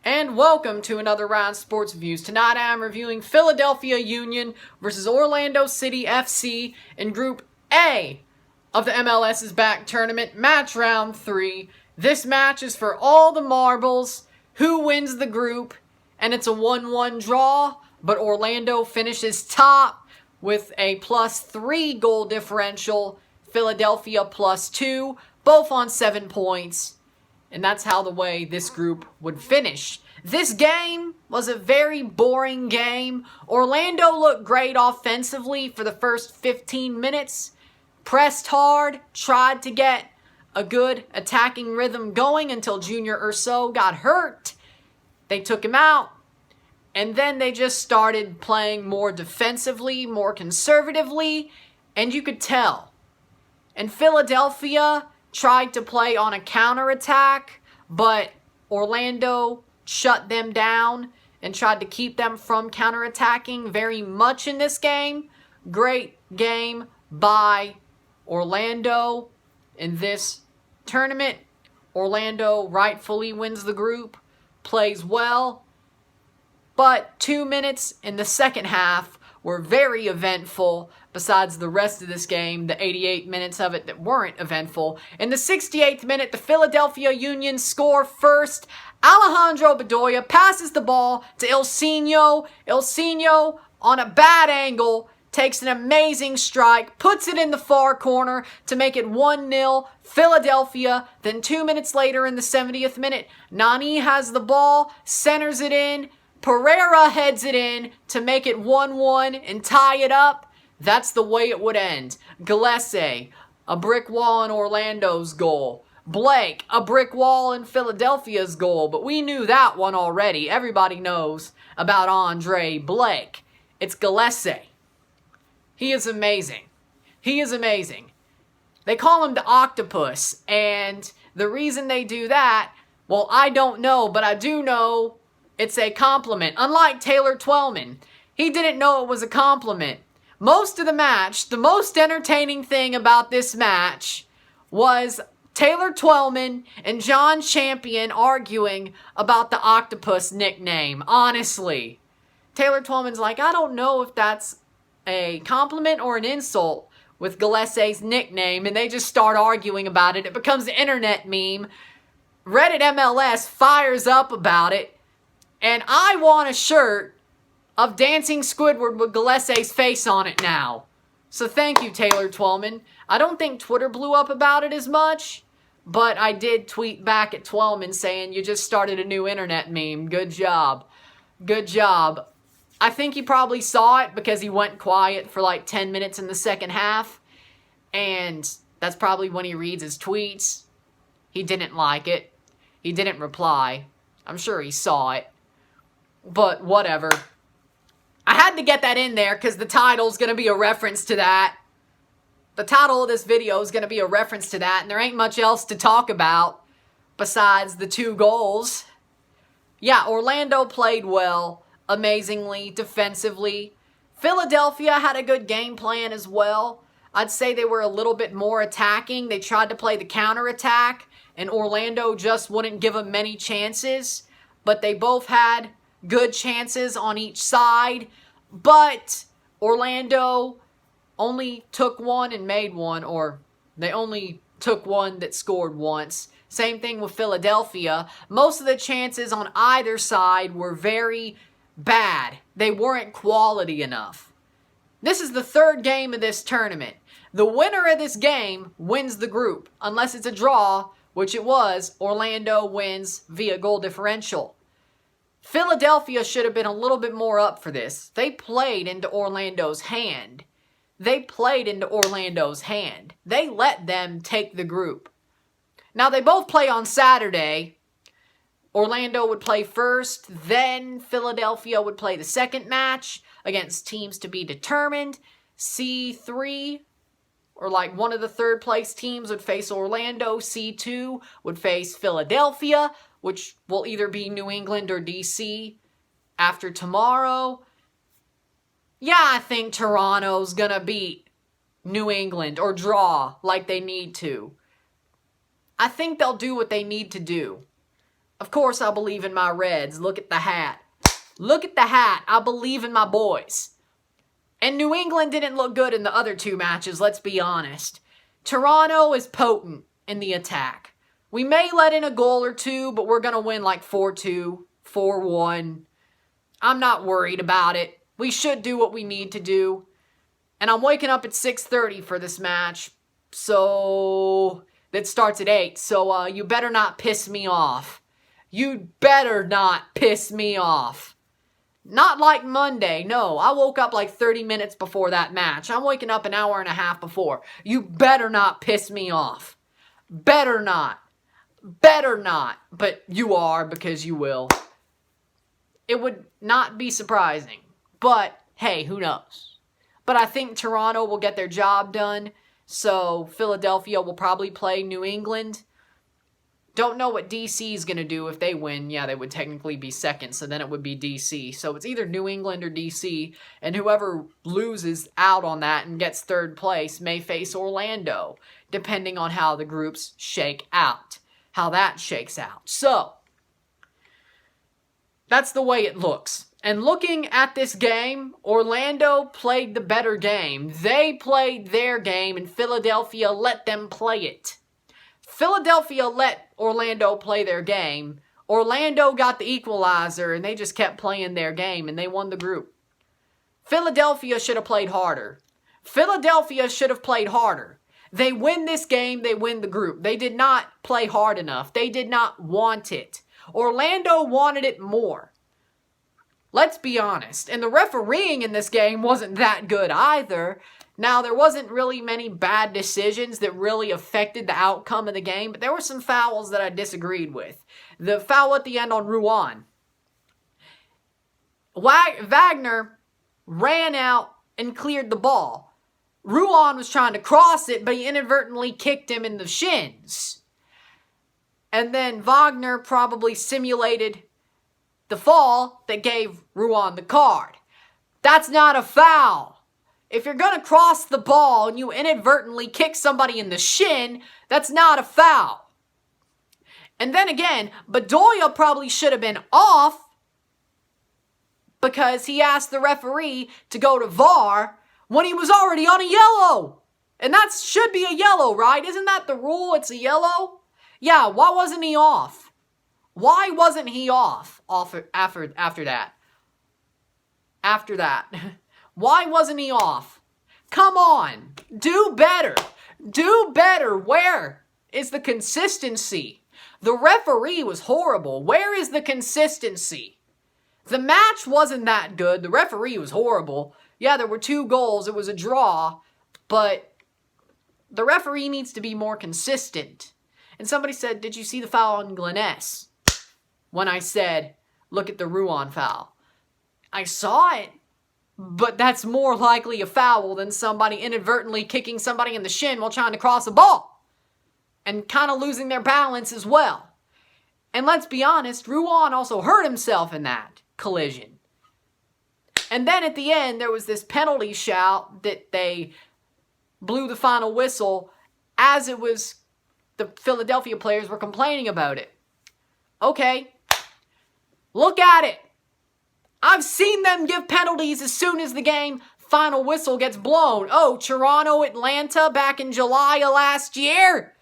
And welcome to another round of Sports Reviews. Tonight I am reviewing Philadelphia Union versus Orlando City FC in Group A of the MLS's back tournament, match round 3. This match is for all the marbles, who wins the group, and it's a 1-1 draw, but Orlando finishes top with a +3 goal differential, Philadelphia +2, both on 7 points. And that's how the way this group would finish. This game was a very boring game. Orlando looked great offensively for the first 15 minutes. Pressed hard, tried to get a good attacking rhythm going until Junior Urso got hurt. They took him out. And then they just started playing more defensively, more conservatively. And you could tell. And Philadelphia tried to play on a counterattack, but Orlando shut them down and tried to keep them from counterattacking very much in this game. Great game by Orlando in this tournament. Orlando rightfully wins the group, plays well, but 2 minutes in the second half were very eventful, besides the rest of this game, the 88 minutes of it that weren't eventful. In the 68th minute, the Philadelphia Union score first. Alejandro Bedoya passes the ball to Ilsinho. Ilsinho, on a bad angle, takes an amazing strike, puts it in the far corner to make it 1-0 Philadelphia. Then 2 minutes later in the 70th minute, Nani has the ball, centers it in. Pereira heads it in to make it 1-1 and tie it up. That's the way it would end. Gillespie, a brick wall in Orlando's goal. Blake, a brick wall in Philadelphia's goal. But we knew that one already. Everybody knows about Andre Blake. It's Gillespie. He is amazing. He is amazing. They call him the Octopus. And the reason they do that, well, I don't know. But I do know it's a compliment. Unlike Taylor Twellman, he didn't know it was a compliment. Most of the match, the most entertaining thing about this match was Taylor Twellman and John Champion arguing about the Octopus nickname. Honestly, Taylor Twellman's like, I don't know if that's a compliment or an insult with Gillespie's nickname, and they just start arguing about it. It becomes an internet meme. Reddit MLS fires up about it. And I want a shirt of Dancing Squidward with Gillespie's face on it now. So thank you, Taylor Twellman. I don't think Twitter blew up about it as much, but I did tweet back at Twellman saying, you just started a new internet meme. Good job. Good job. I think he probably saw it because he went quiet for like 10 minutes in the second half. And that's probably when he reads his tweets. He didn't like it. He didn't reply. I'm sure he saw it. But whatever. I had to get that in there because the title's going to be a reference to that. The title of this video is going to be a reference to that. And there ain't much else to talk about besides the 2 goals. Yeah, Orlando played well, amazingly, defensively. Philadelphia had a good game plan as well. I'd say they were a little bit more attacking. They tried to play the counterattack, and Orlando just wouldn't give them many chances. But they both had good chances on each side, but Orlando only took one and made one, or they only took one that scored once. Same thing with Philadelphia. Most of the chances on either side were very bad. They weren't quality enough. This is the 3rd game of this tournament. The winner of this game wins the group. Unless it's a draw, which it was, Orlando wins via goal differential. Philadelphia should have been a little bit more up for this. They played into Orlando's hand. They played into Orlando's hand. They let them take the group. Now, they both play on Saturday. Orlando would play first, then Philadelphia would play the second match against teams to be determined. C3, or like one of the 3rd place teams, would face Orlando. C2 would face Philadelphia, which will either be New England or DC after tomorrow. Yeah, I think Toronto's gonna beat New England or draw like they need to. I think they'll do what they need to do. Of course I believe in my Reds. Look at the hat. Look at the hat. I believe in my boys. And New England didn't look good in the other two matches, let's be honest. Toronto is potent in the attack. We may let in a goal or two, but we're going to win like 4-2, 4-1. I'm not worried about it. We should do what we need to do. And I'm waking up at 6:30 for this match. So, that starts at 8. So, you better not piss me off. You better not piss me off. Not like Monday. No, I woke up like 30 minutes before that match. I'm waking up an hour and a half before. You better not piss me off. Better not. Better not. But you are, because you will. It would not be surprising. But, hey, who knows? But I think Toronto will get their job done. So, Philadelphia will probably play New England. Don't know what DC is going to do if they win. Yeah, they would technically be second, so then it would be DC. So it's either New England or DC, and whoever loses out on that and gets third place may face Orlando, depending on how the groups shake out, how that shakes out. So, that's the way it looks. And looking at this game, Orlando played the better game. They played their game, and Philadelphia let them play it. Philadelphia let Orlando play their game. Orlando got the equalizer, and they just kept playing their game, and they won the group. Philadelphia should have played harder. Philadelphia should have played harder. They win this game, they win the group. They did not play hard enough. They did not want it. Orlando wanted it more. Let's be honest. And the refereeing in this game wasn't that good either. Now, there wasn't really many bad decisions that really affected the outcome of the game, but there were some fouls that I disagreed with. The foul at the end on Ruan. Wagner ran out and cleared the ball. Ruan was trying to cross it, but he inadvertently kicked him in the shins. And then Wagner probably simulated the fall that gave Ruan the card. That's not a foul. If you're going to cross the ball and you inadvertently kick somebody in the shin, that's not a foul. And then again, Bedoya probably should have been off because he asked the referee to go to VAR when he was already on a yellow. And that should be a yellow, right? Isn't that the rule? It's a yellow? Yeah, why wasn't he off? Why wasn't he off after that? After that. Why wasn't he off? Come on. Do better. Do better. Where is the consistency? The referee was horrible. Where is the consistency? The match wasn't that good. The referee was horrible. Yeah, there were 2 goals. It was a draw. But the referee needs to be more consistent. And somebody said, did you see the foul on Gleness? When I said, look at the Ruan foul. I saw it. But that's more likely a foul than somebody inadvertently kicking somebody in the shin while trying to cross a ball. And kind of losing their balance as well. And let's be honest, Ruan also hurt himself in that collision. And then at the end, there was this penalty shout that they blew the final whistle as it was the Philadelphia players were complaining about it. Okay, look at it. I've seen them give penalties as soon as the game final whistle gets blown. Oh, Toronto, Atlanta back in July of last year.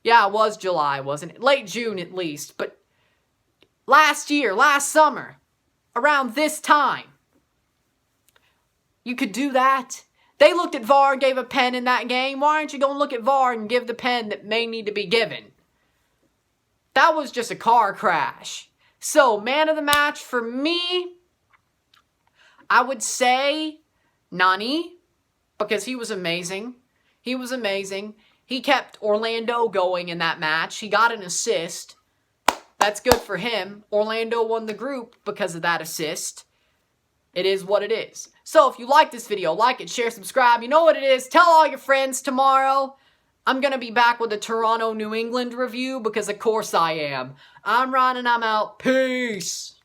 Yeah, it was July, wasn't it? Late June at least. But last year, last summer, around this time, you could do that. They looked at VAR and gave a pen in that game. Why aren't you going to look at VAR and give the pen that may need to be given? That was just a car crash. So, man of the match for me, I would say Nani, because he was amazing. He was amazing. He kept Orlando going in that match. He got an assist. That's good for him. Orlando won the group because of that assist. It is what it is. So, if you like this video, like it, share, subscribe. You know what it is. Tell all your friends tomorrow. I'm going to be back with a Toronto, New England review because of course I am. I'm Ron and I'm out. Peace.